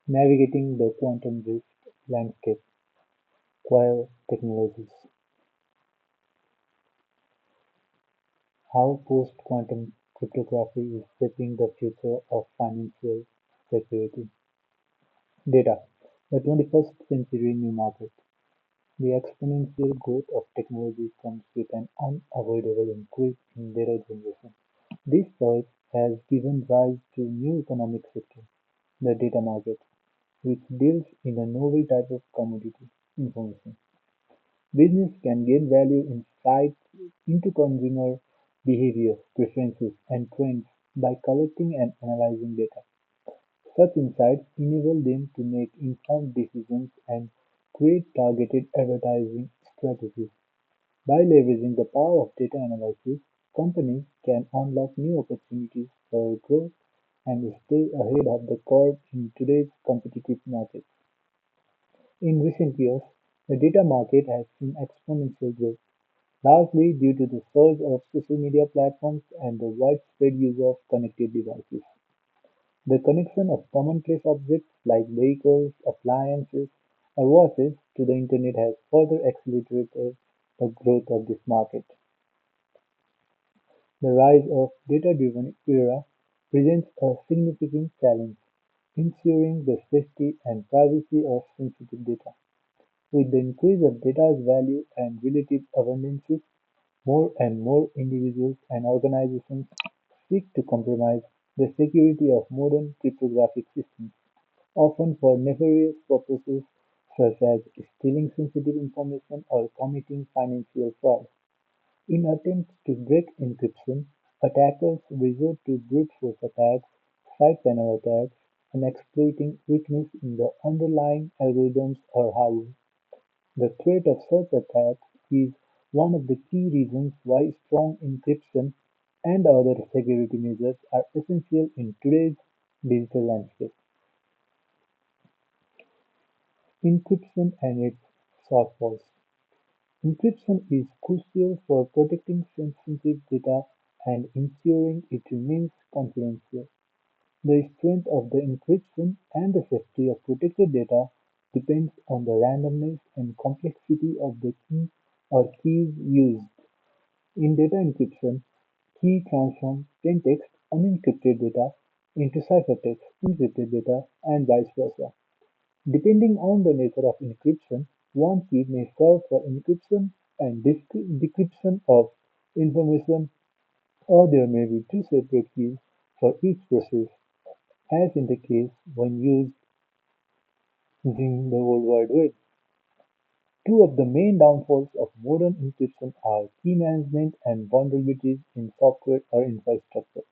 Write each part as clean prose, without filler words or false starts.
Navigating the Quantum Risk Landscape (QuAIL Technologies). How post-quantum cryptography is shaping the future of financial security. Data: the 21st century new market. The exponential growth of technology comes with an unavoidable increase in data generation. This surge has given rise to new economic sector, the data market, which deals in a novel type of commodity, information. Business can gain value insights into consumer behavior, preferences, and trends by collecting and analyzing data. Such insights enable them to make informed decisions and create targeted advertising strategies. By leveraging the power of data analysis, companies can unlock new opportunities for growth and stay ahead of the curve in today's competitive market. In recent years, the data market has seen exponential growth, largely due to the surge of social media platforms and the widespread use of connected devices. The connection of commonplace objects like vehicles, appliances, or watches to the Internet has further accelerated the growth of this market. The rise of data-driven era presents a significant challenge, ensuring the safety and privacy of sensitive data. With the increase of data's value and relative abundances, more and more individuals and organizations seek to compromise the security of modern cryptographic systems, often for nefarious purposes such as stealing sensitive information or committing financial fraud. In attempts to break encryption, attackers resort to brute force attacks, side panel attacks, and exploiting weakness in the underlying algorithms or hardware. The threat of such attacks is one of the key reasons why strong encryption and other security measures are essential in today's digital landscape. Encryption and its shortfalls. Encryption is crucial for protecting sensitive data and ensuring it remains confidential. The strength of the encryption and the safety of protected data depends on the randomness and complexity of the key or keys used. In data encryption, key transform plaintext unencrypted data into ciphertext encrypted data and vice versa. Depending on the nature of encryption, one key may serve for encryption and decryption of information, or there may be two separate keys for each process, as in the case when using the World Wide Web. Two of the main downfalls of modern encryption are key management and vulnerabilities in software or infrastructure.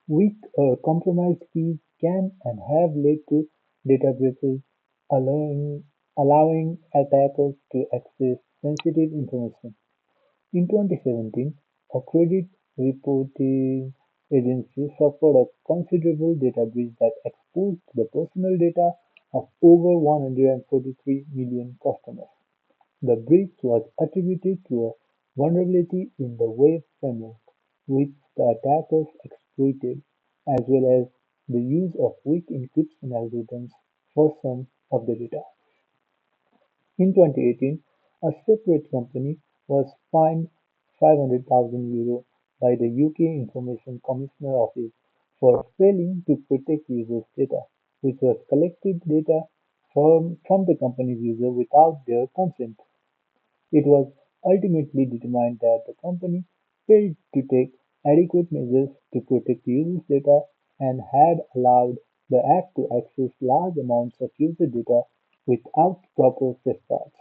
Weak or compromised keys can and have led to data breaches, allowing attackers to access sensitive information. In 2017, a credit reporting agency suffered a considerable data breach that exposed the personal data of over 143 million customers. The breach was attributed to a vulnerability in the web framework, which the attackers exploited, as well as the use of weak encryption algorithms for some of the data. In 2018, a separate company was fined €500,000 by the UK Information Commissioner Office for failing to protect users' data, which was collected data from the company's user without their consent. It was ultimately determined that the company failed to take adequate measures to protect users' data and had allowed the app to access large amounts of user data without proper safeguards.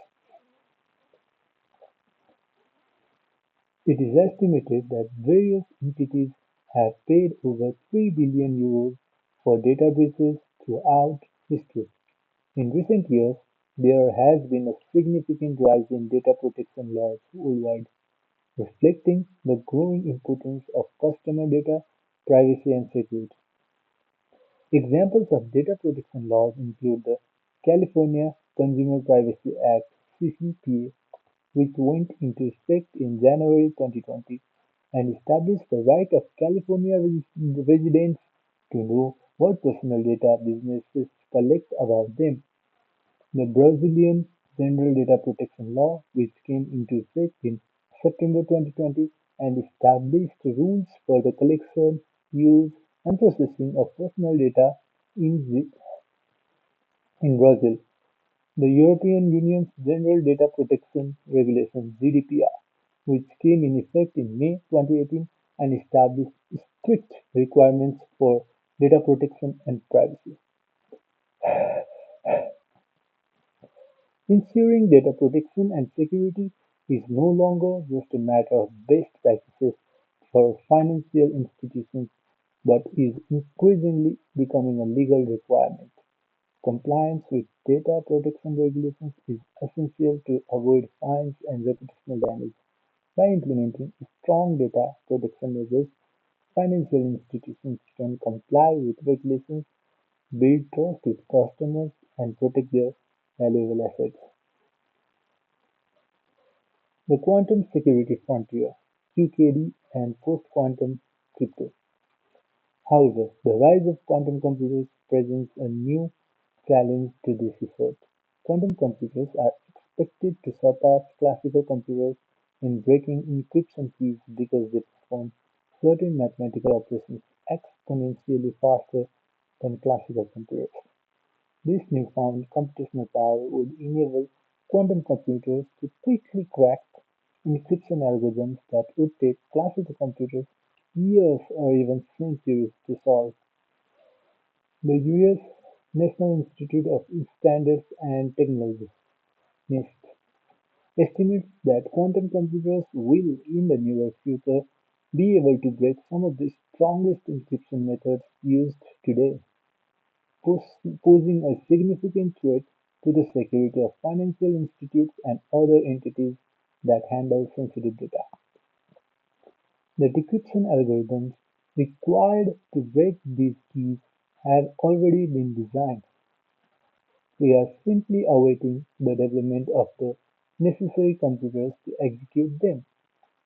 It is estimated that various entities have paid over €3 billion for data breaches throughout history. In recent years, there has been a significant rise in data protection laws worldwide, reflecting the growing importance of customer data privacy and security. Examples of data protection laws include the California Consumer Privacy Act (CCPA), which went into effect in January 2020 and established the right of California residents to know what personal data businesses collect about them. The Brazilian General Data Protection Law, which came into effect in September 2020 and established rules for the collection, use, and processing of personal data in, in Brazil. The European Union's General Data Protection Regulation (GDPR), which came in effect in May 2018 and established strict requirements for data protection and privacy. Ensuring data protection and security is no longer just a matter of best practices for financial institutions but is increasingly becoming a legal requirement. Compliance with data protection regulations is essential to avoid fines and reputational damage. By implementing strong data protection measures, financial institutions can comply with regulations, build trust with customers, and protect their valuable assets. The Quantum Security Frontier (QKD) and Post-Quantum Crypto. However, the rise of quantum computers presents a new challenge to this effort. Quantum computers are expected to surpass classical computers in breaking encryption keys because they perform certain mathematical operations exponentially faster than classical computers. This newfound computational power would enable quantum computers to quickly crack encryption algorithms that would take classical computers years or even centuries to solve. The US National Institute of Standards and Technology (NIST) estimates that quantum computers will, in the near future, be able to break some of the strongest encryption methods used today, posing a significant threat to the security of financial institutions and other entities that handle sensitive data. The decryption algorithms required to break these keys have already been designed. We are simply awaiting the development of the necessary computers to execute them.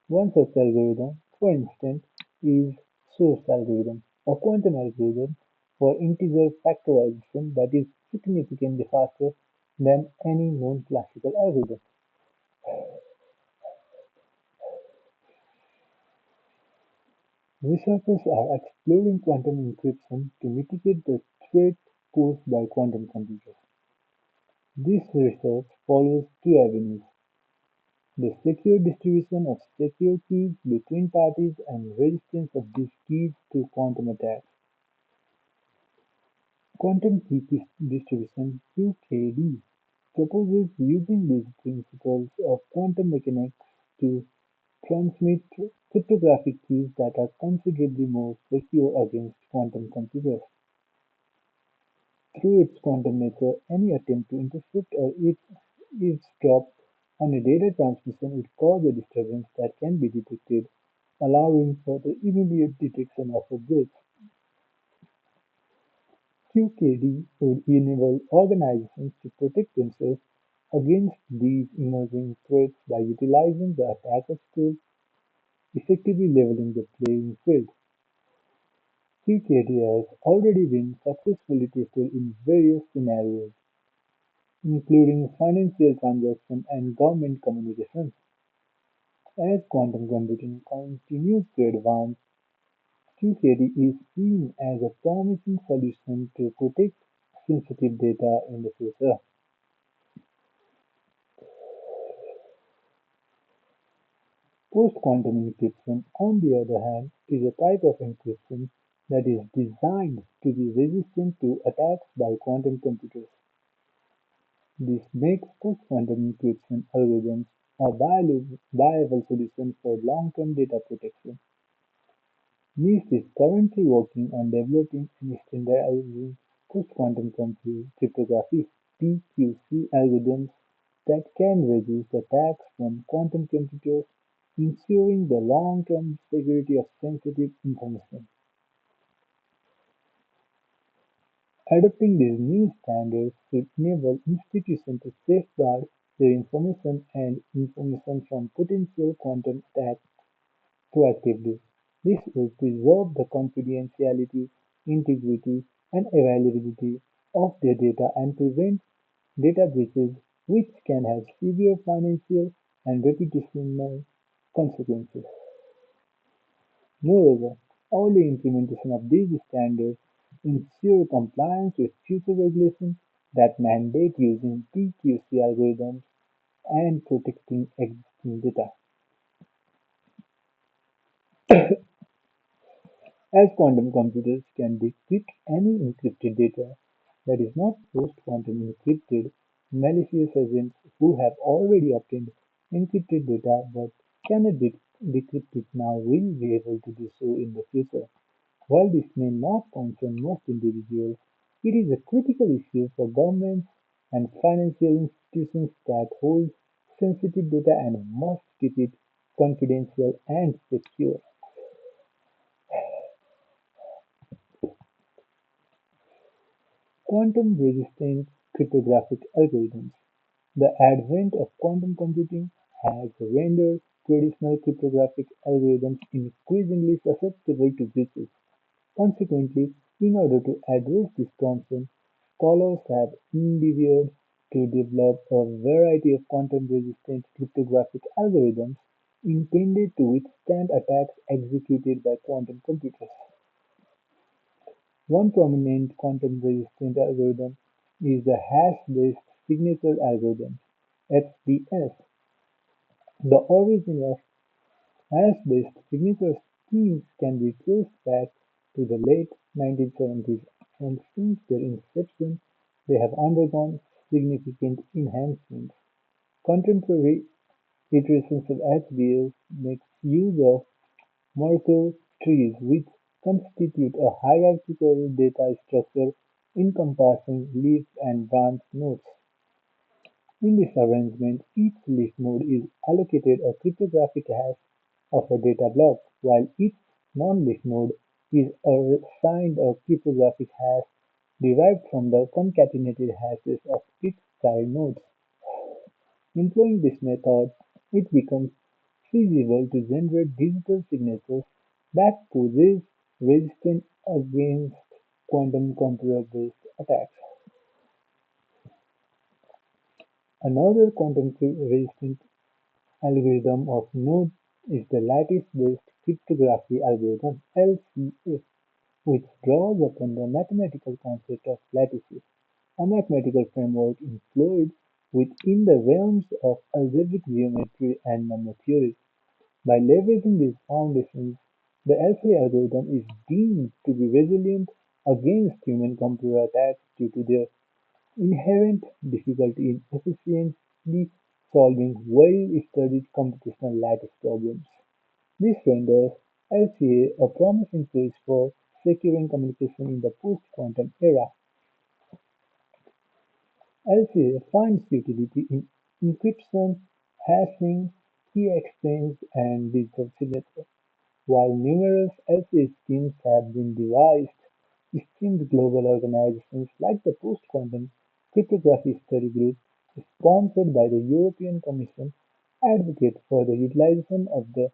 One such algorithm, for instance, is source algorithm, a quantum algorithm for integer factorization that is significantly faster than any known classical algorithm. Researchers are exploring quantum encryption to mitigate the threat posed by quantum computers. This research follows two avenues: the secure distribution of secure keys between parties and resistance of these keys to quantum attacks. Quantum key distribution (QKD) proposes using these principles of quantum mechanics to transmit cryptographic keys that are considerably more secure against quantum computers. Through its quantum nature, any attempt to intercept or eavesdrop on a data transmission would cause a disturbance that can be detected, allowing for the immediate detection of a breach. QKD would enable organizations to protect themselves against these emerging threats by utilizing the attacker's tools, effectively leveling the playing field. QKD has already been successfully tested in various scenarios, including financial transactions and government communications. As quantum computing continues to advance, QKD is seen as a promising solution to protect sensitive data in the future. Post-quantum encryption, on the other hand, is a type of encryption that is designed to be resistant to attacks by quantum computers. This makes post-quantum encryption algorithms a viable solution for long-term data protection. NIST is currently working on developing and standardizing post-quantum cryptography (PQC) algorithms that can resist attacks from quantum computers, ensuring the long-term security of sensitive information. Adopting these new standards should enable institutions to safeguard their information and information from potential quantum attacks proactively. This will preserve the confidentiality, integrity, and availability of their data and prevent data breaches, which can have severe financial and reputational consequences. Moreover, early implementation of these standards ensure compliance with future regulations that mandate using PQC algorithms and protecting existing data. As quantum computers can decrypt any encrypted data that is not post-quantum encrypted, malicious agents who have already obtained encrypted data but cannot decrypt it now will be able to do so in the future. While this may not concern most individuals, it is a critical issue for governments and financial institutions that hold sensitive data and must keep it confidential and secure. Quantum resistant cryptographic algorithms. The advent of quantum computing has rendered traditional cryptographic algorithms increasingly susceptible to breaches. Consequently, in order to address this concern, scholars have endeavored to develop a variety of quantum-resistant cryptographic algorithms intended to withstand attacks executed by quantum computers. One prominent quantum-resistant algorithm is the hash-based signature algorithm (HBS). The origin of hash-based signature schemes can be traced back to the late 1970s, and since their inception they have undergone significant enhancements. Contemporary iterations of HBS make use of Merkle trees, which constitute a hierarchical data structure encompassing leaf and branch nodes. In this arrangement, each leaf node is allocated a cryptographic hash of a data block, while each non-leaf node is assigned a cryptographic hash derived from the concatenated hashes of its child nodes. Employing this method, it becomes feasible to generate digital signatures that poses resistance against quantum computer-based attacks. Another quantum-resistant algorithm of note is the lattice-based cryptography algorithm (LCA), which draws upon the mathematical concept of lattices, a mathematical framework employed within the realms of algebraic geometry and number theory. By leveraging these foundations, the LCA algorithm is deemed to be resilient against human-computer attacks due to their inherent difficulty in efficiently solving well-studied computational lattice problems. This renders LCA a promising choice for securing communication in the post-quantum era. LCA finds utility in encryption, hashing, key exchange, and digital signature. While numerous LCA schemes have been devised, esteemed global organizations like the Post-Quantum Cryptography Study Group, sponsored by the European Commission, advocate for the utilization of the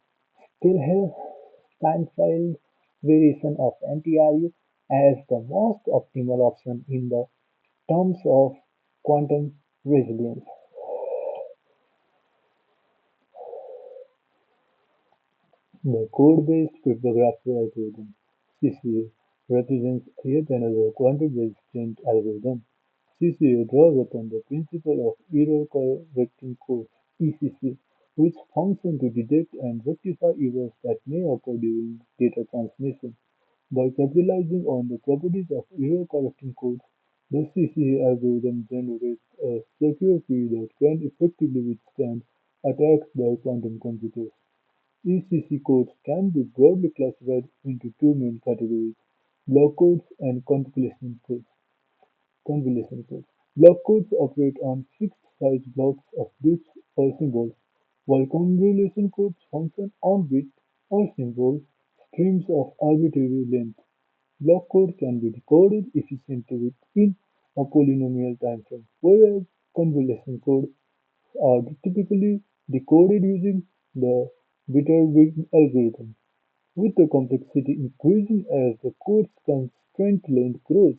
Steinfeld variation of NTRU as the most optimal option in the terms of quantum resilience. The code-based cryptography algorithm (CCA) represents yet another quantum-resistant algorithm. CCA draws upon the principle of error-correcting codes (ECC), which function to detect and rectify errors that may occur during data transmission. By capitalizing on the properties of error-correcting codes, the CCA algorithm generates a secure key that can effectively withstand attacks by quantum computers. ECC codes can be broadly classified into two main categories: block codes and convolution codes. Block codes operate on fixed-size blocks of bits or symbols, while convolution codes function on bit or symbol streams of arbitrary length. Block code can be decoded efficiently within a polynomial timeframe, whereas convolution codes are typically decoded using the Bitterwig algorithm, with the complexity increasing as the code's constraint length grows.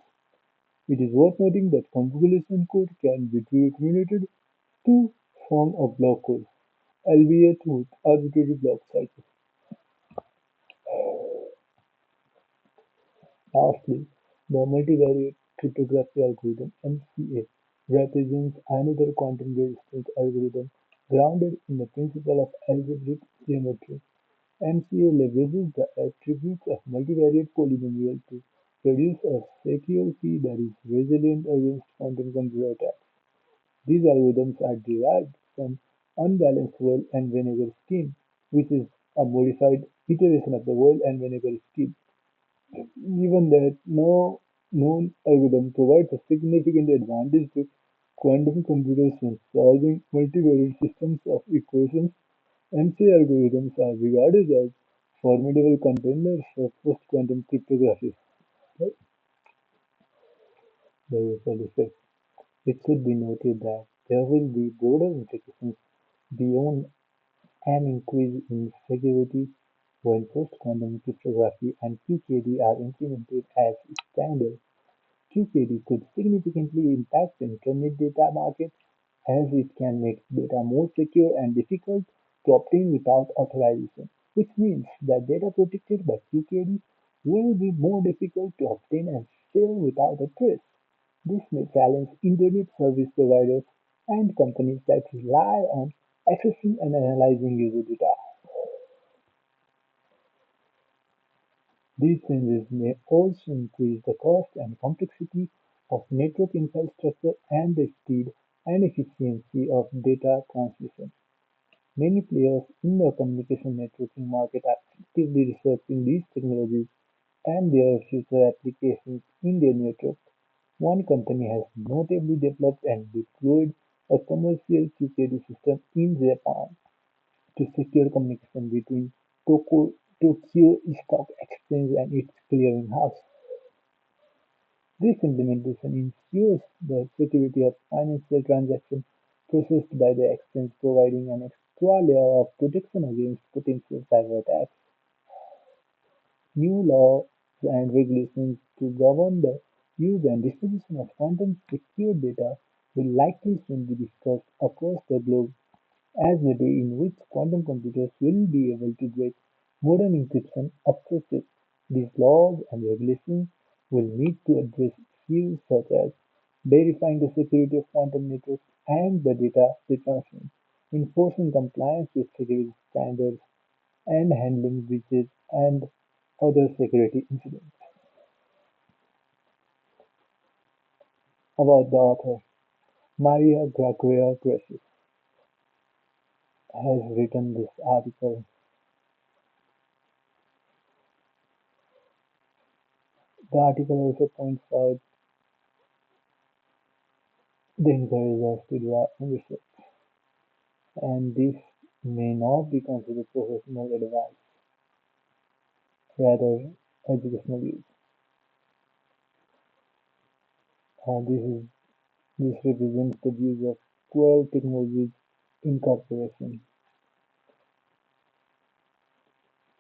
It is worth noting that configuration code can be terminated to form a block code, albeit with arbitrary block sizes. Lastly, the multivariate cryptography algorithm (MCA) represents another quantum resistant algorithm grounded in the principle of algebraic geometry. MCA leverages the attributes of multivariate polynomial to produce a secure key that is resilient against quantum computer attacks. These algorithms are derived from unbalanced oil and vinegar scheme, which is a modified iteration of the oil and vinegar scheme. Given that no known algorithm provides a significant advantage to quantum computers when solving multivariate systems of equations, MC algorithms are regarded as formidable contenders for post-quantum cryptography. Right? The ripple effect. It should be noted that there will be broader implications beyond an increase in security when post-quantum cryptography and QKD are implemented as standards. QKD could significantly impact the Internet data market as it can make data more secure and difficult to obtain without authorization, which means that data protected by QKD will be more difficult to obtain and sell without a trace. This may challenge Internet service providers and companies that rely on accessing and analyzing user data. These changes may also increase the cost and complexity of network infrastructure and the speed and efficiency of data transmission. Many players in the communication networking market are actively researching these technologies and their future applications in their network. One company has notably developed and deployed a commercial QKD system in Japan to secure communication between Tokyo Stock Exchange and its clearinghouse. This implementation ensures the security of financial transactions processed by the exchange, providing an extra layer of protection against potential cyber attacks. New laws and regulations to govern the use and distribution of quantum secured data will likely soon be discussed across the globe as the day in which quantum computers will be able to break modern encryption approaches. These laws and regulations will need to address issues such as verifying the security of quantum networks and the data they transmit, enforcing compliance with security standards, and handling breaches and other security incidents. About the author, Maria Gragera Garcés has written this article. The article also points out they encourage us to do our own research, and this may not be considered professional advice, rather educational use. This is this represents the views of QuaIL Technologies Incorporation.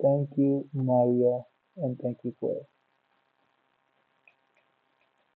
Thank you, Maria, and thank you, QuaIL.